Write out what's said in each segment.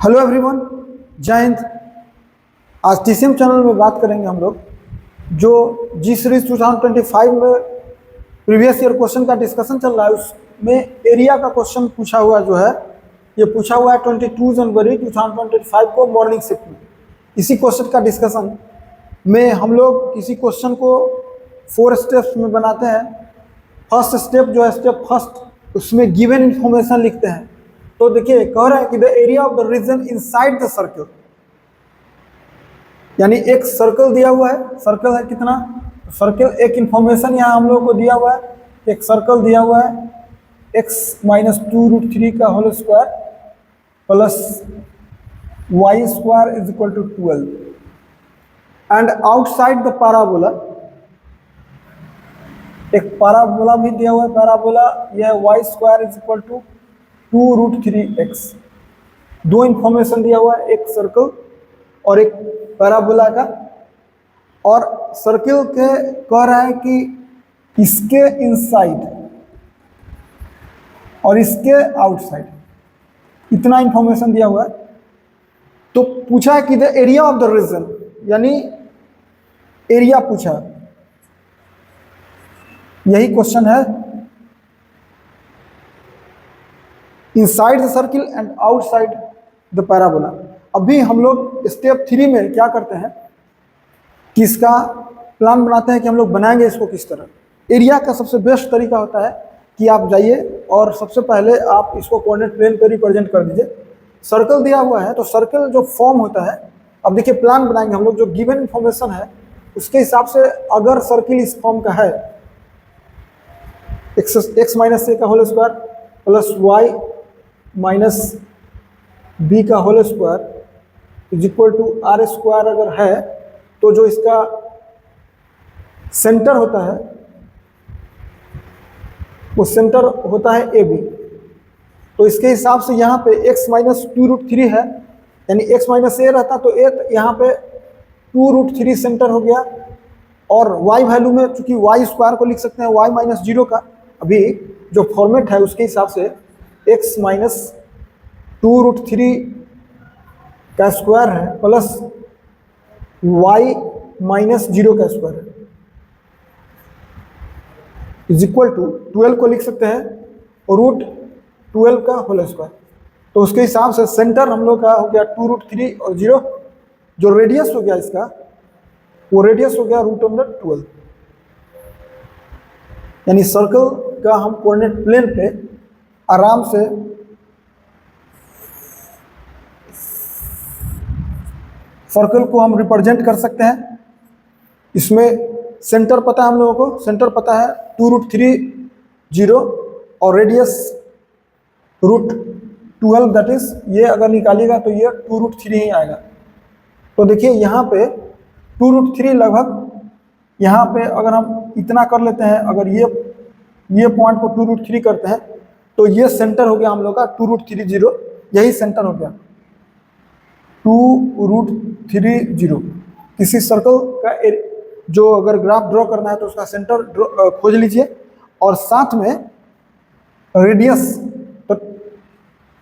Hello everyone, जय हिंद। आज TCM channel में बात करेंगे हम लोग जो जी सीरीज 2025 में प्रीवियस ईयर क्वेश्चन का डिस्कशन चल रहा है। उसमें एरिया का क्वेश्चन पूछा हुआ जो है, ये पूछा हुआ है 22 जनवरी 2025 को मॉर्निंग शिफ्ट में। इसी क्वेश्चन का डिस्कशन में हम लोग किसी क्वेश्चन को 4 स्टेप्स में बनाते हैं। फर्स्ट स्टेप जो है स्टेप फर्स्ट, उसमें गिवन इंफॉर्मेशन लिखते हैं। तो देखिए कह रहा है कि the area of the region inside the circle, यानी एक सर्कल दिया हुआ है। सर्कल है कितना? सर्कल एक इंफॉर्मेशन यहाँ हम लोगों को दिया हुआ है। एक सर्कल दिया हुआ है x माइनस 2√3 का whole square plus Y square is equal to 12 and outside the parabola एक पैराबोला भी दिया हुआ है। पैराबोला यह Y square is equal to 2√3x। दो इंफॉर्मेशन दिया हुआ है, एक सर्कल और एक पैराबोला का। और सर्कल के कह रहा है कि इसके इनसाइड और इसके आउटसाइड, इतना इंफॉर्मेशन दिया हुआ है। तो पूछा है कि the area of the region, यानी एरिया पूछा, यही क्वेश्चन है। Inside the circle and outside the parabola. अभी हम लोग स्टेप 3 में क्या करते हैं कि इसका प्लान बनाते हैं कि हम लोग बनाएंगे इसको किस तरह। एरिया का सबसे बेस्ट तरीका होता है कि आप जाइए और सबसे पहले आप इसको कोऑर्डिनेट प्लेन पर रिप्रेजेंट कर दीजिए। सर्कल दिया हुआ है तो सर्कल जो फॉर्म होता है, अब देखिए प्लान बनाएंगे हम लोग। जो गिवन इंफॉर्मेशन है उसके हिसाब से अगर सर्किल इस फॉर्म का है, एक्स माइनस ए का whole square plus y minus b का whole square is equal to r square अगर है, तो जो इसका सेंटर होता है वो सेंटर होता है ए बी। तो इसके हिसाब से यहाँ पे x माइनस 2√3 है, यानी x माइनस ए रहता तो ए यहाँ पे 2√3 सेंटर हो गया। और y वैल्यू में चूंकि y स्क्वायर को लिख सकते हैं y माइनस 0 का, अभी जो फॉर्मेट है उसके हिसाब से x माइनस 2√3 का स्क्वायर है प्लस y माइनस 0 का स्क्वायर है इज इक्वल टू 12 को लिख सकते हैं और √12 का होल स्क्वायर। तो उसके हिसाब से सेंटर हम लोग का हो गया 2√3 और 0। जो रेडियस हो गया इसका, वो रेडियस हो गया √12। यानी सर्कल का हम कोऑर्डिनेट प्लेन पे आराम से सर्कल को हम रिप्रेजेंट कर सकते हैं। इसमें सेंटर पता है हम लोगों को, सेंटर पता है 2√3 0 और रेडियस √12, दैट इज ये अगर निकालिएगा तो ये 2√3 ही आएगा। तो देखिए यहाँ पे 2√3 लगभग, यहाँ पे अगर हम इतना कर लेते हैं, अगर ये पॉइंट को 2√3 करते हैं तो ये सेंटर हो गया हम लोग का 2√30, यही सेंटर हो गया 2√30। किसी सर्कल का जो अगर ग्राफ ड्रॉ करना है तो उसका सेंटर खोज लीजिए और साथ में रेडियस। तो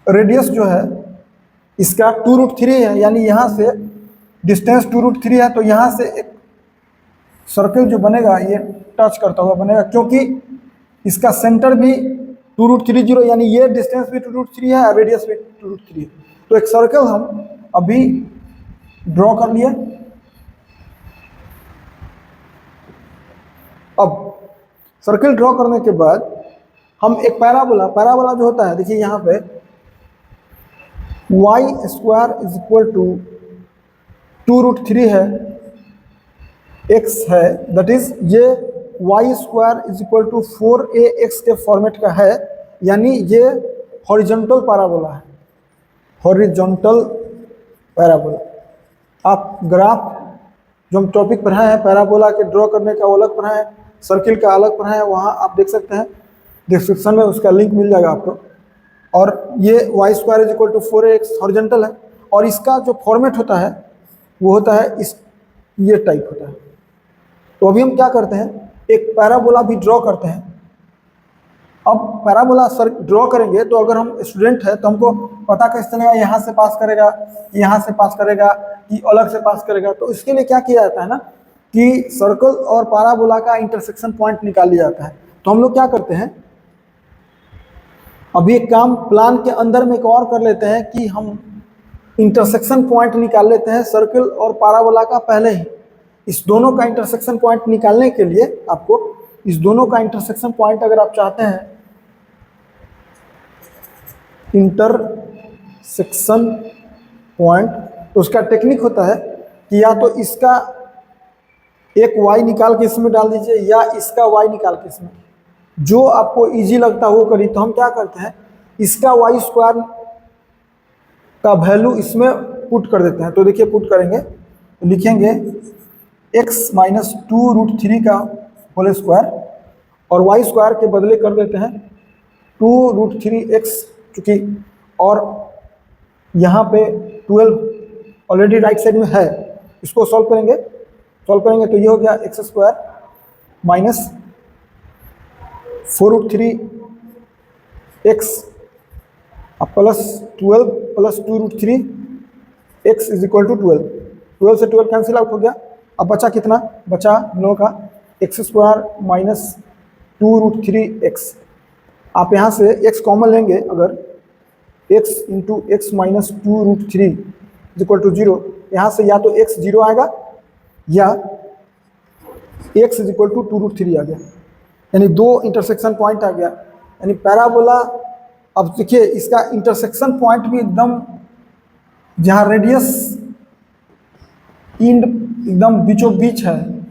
रेडियस जो है इसका 2√3 है, यानी यहाँ से डिस्टेंस 2√3 है, तो यहाँ से एक सर्कल जो बनेगा ये टच करता हुआ बनेगा, क्योंकि इसका सेंटर भी 2√30, यानी ये डिस्टेंस भी 2√3 है और रेडियस भी 2√3 है। तो एक सर्कल हम अभी ड्रॉ कर लिए। अब सर्कल ड्रॉ करने के बाद हम एक पैराबोला जो होता है, देखिए यहाँ पे y square is equal to 2√3 है, x है, दैट इज ये y square is equal to 4ax के फॉर्मेट का है, यानी ये हॉरिजॉन्टल पैराबोला है। Horizontal parabola. आप ग्राफ जो हम टॉपिक पढ़ाए हैं पैराबोला के ड्रॉ करने का वो अलग पढ़ाए हैं, सर्किल का अलग पढ़ाए हैं, वहाँ आप देख सकते हैं, डिस्क्रिप्शन में उसका लिंक मिल जाएगा आपको। और ये y square is equal to 4ax horizontal है, और इसका जो फॉर्मेट होता है वो होता है इस ये टाइप होता है। तो अभी हम क्या करते हैं, एक पैराबोला भी ड्रॉ करते हैं। अब पैराबोला सर ड्रॉ करेंगे तो अगर हम स्टूडेंट है तो हमको पता कैसे चलेगा यहाँ से पास करेगा, यहाँ से पास करेगा कि अलग से पास करेगा। तो इसके लिए क्या किया जाता है ना कि सर्कल और पैराबोला का इंटरसेक्शन पॉइंट निकाल लिया जाता है। तो हम लोग क्या करते हैं, अभी एक काम प्लान के अंदर में एक और कर लेते हैं कि हम इंटरसेक्शन पॉइंट निकाल लेते हैं सर्कल और पैराबोला का पहले ही। इस दोनों का इंटरसेक्शन पॉइंट निकालने के लिए आपको इस दोनों का इंटरसेक्शन पॉइंट अगर आप चाहते हैं, इंटरसेक्शन पॉइंट, तो उसका टेक्निक होता है कि या तो इसका एक y निकाल के इसमें डाल दीजिए या इसका y निकाल के इसमें, जो आपको इजी लगता है वो करिए। तो हम क्या करते हैं, इसका y स्क्वायर का वैल्यू इसमें पुट कर देते हैं। तो देखिए पुट करेंगे तो लिखेंगे x माइनस 2√3 का होल स्क्वायर और y स्क्वायर के बदले कर देते हैं 2√3x, चूँकि और यहाँ पे 12 ऑलरेडी राइट साइड में है, इसको सॉल्व करेंगे तो ये हो गया x square minus 4√3x plus 12 plus 2√3x is equal to 12। 12 से 12 कैंसिल आउट हो गया। अब बचा कितना, बचा हम लोगों का x स्क्वायर माइनस 2√3x। आप यहाँ से x कॉमन लेंगे, अगर x into x minus 2√3 is equal to 0, यहाँ से या तो x 0 आएगा या x इज इक्वल टू 2√3 आ गया, यानी दो इंटरसेक्शन पॉइंट आ गया। यानी पैराबोला, अब देखिए इसका इंटरसेक्शन पॉइंट भी एकदम जहाँ रेडियस इंड एकदम बीचों बीच है,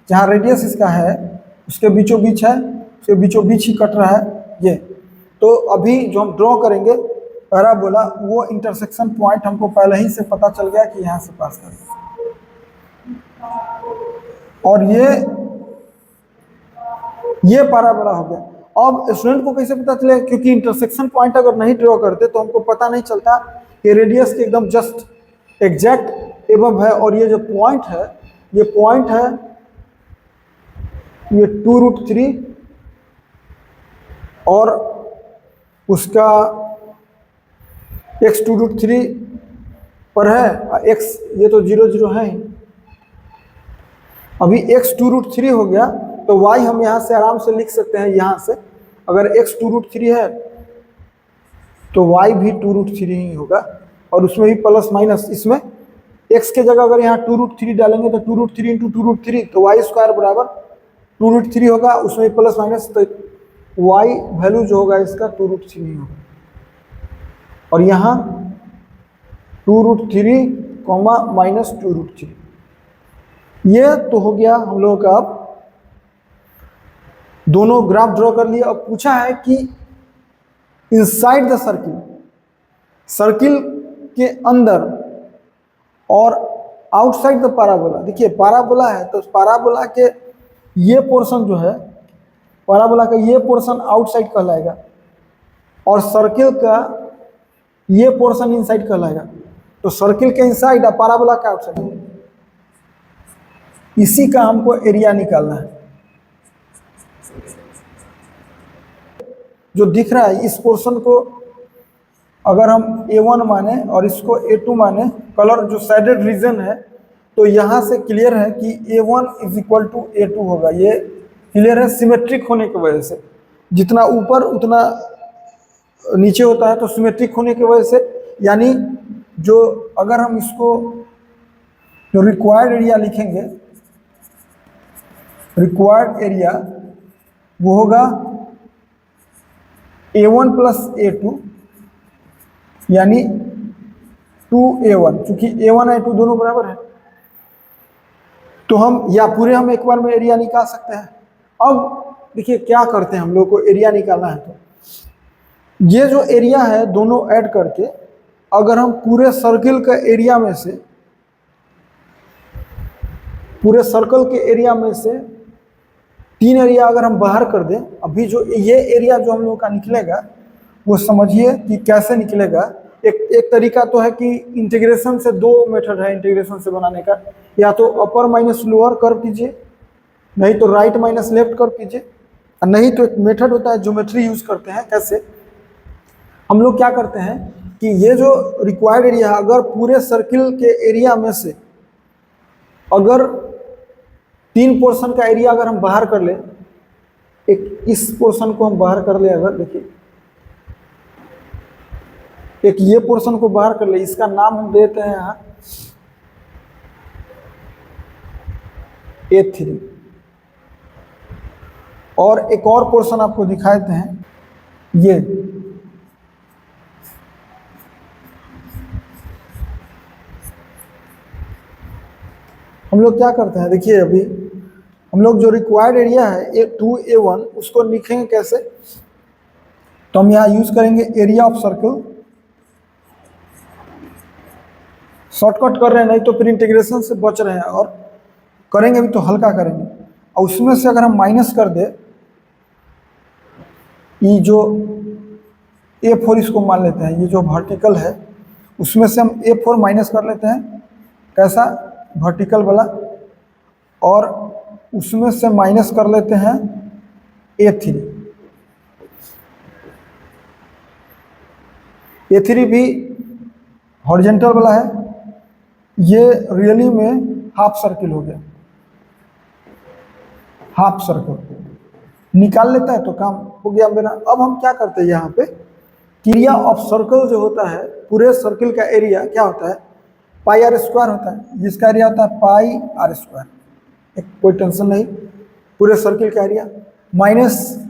जहाँ रेडियस इसका है उसके बीचों बीच है, उसके बीचों बीच ही कट रहा है ये। तो अभी जो हम ड्रॉ करेंगे पैराबोला, वो इंटरसेक्शन पॉइंट हमको पहले ही से पता चल गया कि यहाँ से पास करेंगे। और ये पैराबोला हो गया। अब स्टूडेंट को कैसे पता चले, क्योंकि इंटरसेक्शन पॉइंट अगर नहीं ड्रॉ करते तो हमको पता नहीं चलता कि रेडियस के एकदम जस्ट एग्जैक्ट एबव है। और ये जो पॉइंट है, ये पॉइंट है ये 2√3 और उसका x 2√3 पर है, x ये तो 0 0 है ही। अभी x 2√3 हो गया तो y हम यहाँ से आराम से लिख सकते हैं। यहाँ से अगर x 2√3 है तो y भी 2√3 ही होगा, और उसमें भी प्लस माइनस, इसमें x के जगह अगर यहाँ 2√3 डालेंगे तो 2√3 इंटू 2√3 तो y स्क्वायर बराबर 2√3 होगा, उसमें भी प्लस माइनस, तो y वैल्यू जो होगा इसका 2√3 ही होगा। और यहाँ 2√3 कॉमा माइनस 2√3, ये तो हो गया हम लोगों का। अब दोनों ग्राफ ड्रॉ कर लिए। अब पूछा है कि इनसाइड द सर्किल, सर्किल के अंदर और आउटसाइड द पैराबोला। देखिए पैराबोला है तो पैराबोला के ये पोर्शन जो है, पैराबोला का ये पोर्शन आउटसाइड कहलाएगा और सर्किल का ये पोर्शन इनसाइड कहलाएगा। तो सर्किल के इनसाइड और पैराबोला का आउटसाइड, इसी का हमको एरिया निकालना है। जो दिख रहा है इस पोर्शन को अगर हम A1 माने और इसको A2 माने, कलर जो शेडेड रीजन है, तो यहाँ से क्लियर है कि A1 is equal to A2 होगा। ये क्लियर है सिमेट्रिक होने की वजह से, जितना ऊपर उतना नीचे होता है, तो सिमेट्रिक होने की वजह से। यानी जो अगर हम इसको जो रिक्वायर्ड एरिया लिखेंगे, रिक्वायर्ड एरिया वो होगा A1 प्लस A2 यानी 2A1, चूंकि A1 और A2 दोनों बराबर है तो हम या पूरे हम एक बार में एरिया निकाल सकते हैं। अब देखिए क्या करते हैं, हम लोग को एरिया निकालना है तो ये जो एरिया है दोनों ऐड करके, अगर हम पूरे सर्किल के एरिया में से, पूरे सर्कल के एरिया में से 3 एरिया अगर हम बाहर कर दें, अभी जो ये एरिया जो हम लोगों का निकलेगा वो समझिए कि कैसे निकलेगा। एक तरीका तो है कि इंटीग्रेशन से, 2 मेथड है इंटीग्रेशन से बनाने का, या तो अपर माइनस लोअर कर कीजिए, नहीं तो राइट माइनस लेफ्ट कर कीजिए। नहीं तो एक मेथड होता है, ज्योमेट्री यूज करते हैं। कैसे? हम लोग क्या करते हैं कि ये जो रिक्वायर्ड एरिया, अगर पूरे सर्किल के एरिया में से अगर 3 पोर्शन का एरिया अगर हम बाहर कर ले, एक इस पोर्शन को हम बाहर कर ले, अगर देखिए एक ये पोर्शन को बाहर कर ले, इसका नाम हम देते हैं यहाँ A3, और एक और पोर्शन आपको दिखा देते हैं, ये हम लोग क्या करते हैं, देखिए अभी हम लोग जो रिक्वायर्ड एरिया है A2 A1 उसको लिखेंगे कैसे? तो हम यहाँ यूज करेंगे एरिया ऑफ सर्कल। शॉर्टकट कर रहे हैं, नहीं तो फिर इंटीग्रेशन से बच रहे हैं, और करेंगे भी तो हल्का करेंगे। और उसमें से अगर हम माइनस कर दे, ये जो A4 इसको मान लेते हैं, ये जो वर्टिकल है उसमें से हम A4 माइनस कर लेते हैं। कैसा? वर्टिकल वाला। और उसमें से माइनस कर लेते हैं A3। A3 भी हॉरिजेंटल वाला है। ये रियली में हाफ सर्किल हो गया, हाफ सर्कल निकाल लेता है तो काम हो गया मेरा। अब हम क्या करते हैं, यहाँ पे एरिया ऑफ सर्कल जो होता है, पूरे सर्किल का एरिया क्या होता है? पाई आर स्क्वायर होता है, जिसका एरिया होता है पाई आर स्क्वायर। एक कोई टेंशन नहीं, पूरे सर्किल का एरिया माइनस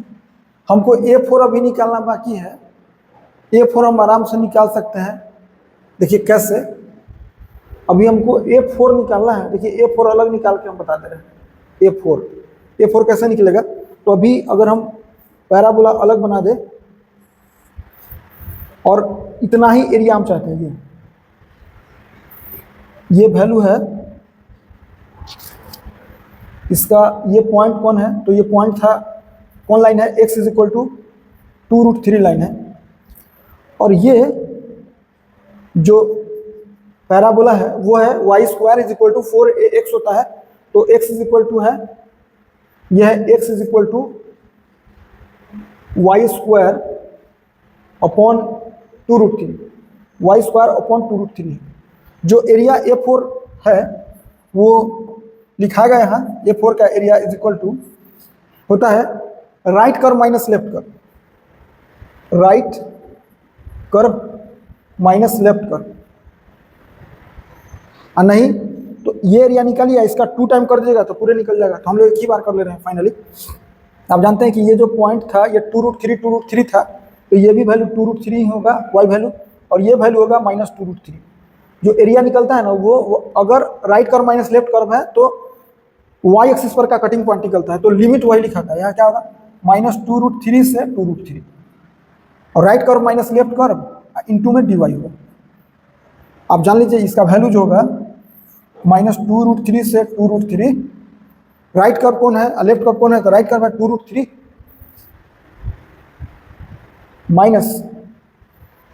हमको A4 अभी निकालना बाकी है। A4 हम आराम से निकाल सकते हैं। देखिए कैसे, अभी हमको A4 निकालना है। देखिए A4 अलग निकाल के हम बता दे रहे हैं। A4 कैसे निकलेगा? तो अभी अगर हम पैराबोला अलग बना दे और इतना ही एरिया हम चाहते हैं, ये वैल्यू है इसका, ये पॉइंट कौन है? तो ये पॉइंट था, कौन लाइन है? x is equal to 2√3 line है। और ये जो पैराबोला है वो है y square is equal to 4ax होता है। तो x इज इक्वल टू है, यह है x is equal to y square upon 2√3, y square upon 2√3। जो एरिया A4 है वो लिखा गया यहाँ। A4 का एरिया इज इक्वल टू होता है right curve minus left curve, right curve minus left curve. और नहीं तो ये एरिया निकल लिया, इसका 2 टाइम कर दीजिएगा तो पूरे निकल जाएगा। तो हम लोग एक ही बार कर ले रहे हैं फाइनली। आप जानते हैं कि ये जो पॉइंट था ये 2√3 था, तो ये भी वैल्यू 2√3 होगा y वैल्यू, और ये वैल्यू होगा -2√3। जो एरिया निकलता है ना वो अगर right curve minus left curve है तो y एक्सिस पर का कटिंग पॉइंट निकलता है। तो लिमिट वही लिखा था, यहाँ क्या होगा? -2√3 से 2√3, और right curve minus left curve into में dy होगा। आप जान लीजिए इसका वैल्यू जो होगा -2√3 से 2√3। राइट कर्व कौन है, लेफ्ट कर्व कौन है? तो राइट कर्व है 2√3 माइनस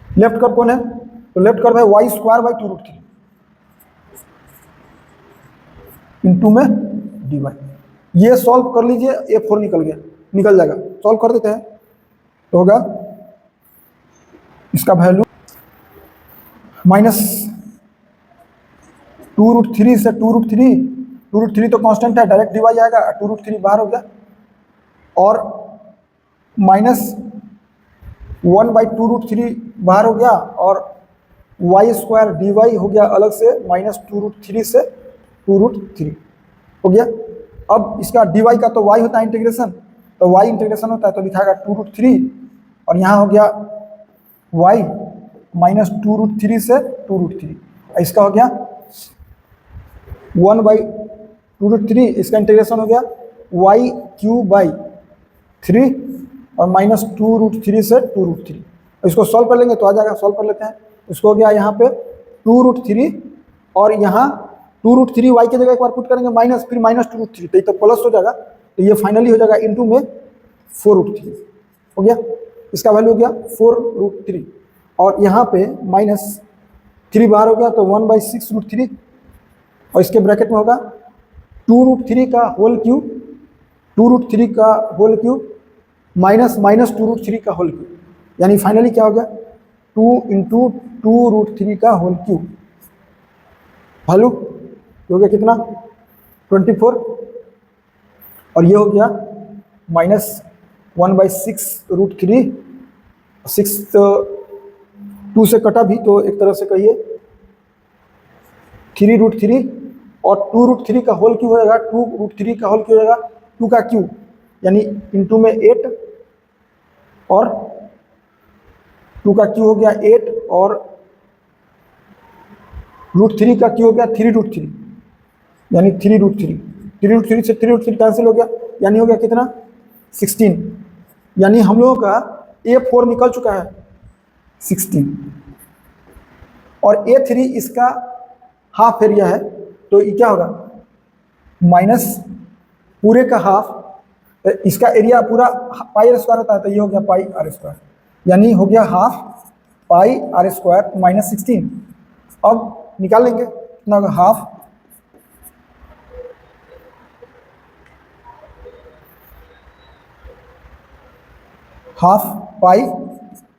लेफ्ट कर्व कौन है? तो लेफ्ट कर्व है y स्क्वायर बाई 2√3 इंटू में dy। ये सॉल्व कर लीजिए, A4 निकल जाएगा। सॉल्व कर देते हैं तो होगा इसका वैल्यू -2√3 से 2√3 तो कांस्टेंट है, डायरेक्ट dy आएगा, 2√3 बाहर हो गया, और -1/2√3 बाहर हो गया, और y स्क्वायर dy हो गया अलग से -2√3 से 2√3 हो गया। अब इसका dy का तो y होता है इंटीग्रेशन, तो y इंटीग्रेशन होता है तो लिखाएगा 2√3, और यहाँ हो गया y -2√3 से 2√3। इसका हो गया 1/2√3, इसका इंटीग्रेशन हो गया y³ और -2√3 से 2√3। इसको सॉल्व कर लेंगे तो आ जाएगा। सॉल्व कर लेते हैं। इसको हो गया यहाँ पे 2√3, और यहाँ 2√3 y की जगह एक बार पुट करेंगे माइनस, फिर -2√3, तो ये तो प्लस हो जाएगा। तो ये फाइनली हो जाएगा इंटू में 4√3 हो गया। इसका वैल्यू हो गया 4√3, और यहाँ पे -3 बाहर हो गया तो 1/6√3, और इसके ब्रैकेट में होगा 2√3 का होल क्यूब, 2√3 का होल क्यूब माइनस माइनस 2√3 का होल क्यूब, यानी फाइनली क्या हो गया 2 इंटू 2√3 का होल क्यूब। वैल्यू हो गया कितना 24, और ये हो गया -1/6√3। 6 2 से कटा भी तो एक तरह से कहिए 3√3, और 2√3 का होल क्यूब हो जाएगा 2√3 का होल क्यूब हो जाएगा 2 का क्यूब, यानी इंटू में 8, और 2 का क्यूब हो गया 8, और √3 का क्यूब हो गया 3√3, यानी 3√3। 3√3 से 3√3 कैंसिल हो गया, यानी हो गया कितना 16, यानी हम लोगों का A4 निकल चुका है 16, और A3 इसका हाफ एरिया है, तो ये क्या होगा माइनस पूरे का हाफ, इसका एरिया पूरा पाई आर स्क्वायर होता है, तो ये हो गया पाई आर स्क्वायर, यानी हो गया half pi r square minus 16। अब निकाल लेंगे कितना होगा हाफ पाई,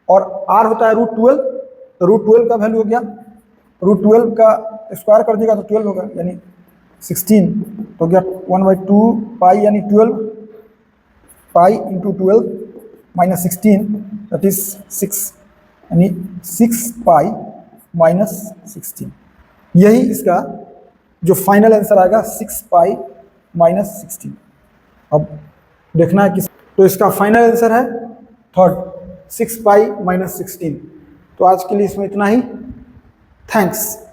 और आर होता है √12, तो √12 का वैल्यू हो गया, √12 का स्क्वायर कर देगा तो 12 होगा, यानी 16, तो गया 1/2 पाई, यानी 12 pi into 12 minus 16, that is 6, यानी 6 पाई माइनस 16। यही इसका जो फाइनल आंसर आएगा 6 पाई माइनस 16। अब देखना है किस, तो इसका फाइनल आंसर है थर्ड 6 पाई माइनस 16। तो आज के लिए इसमें इतना ही, थैंक्स।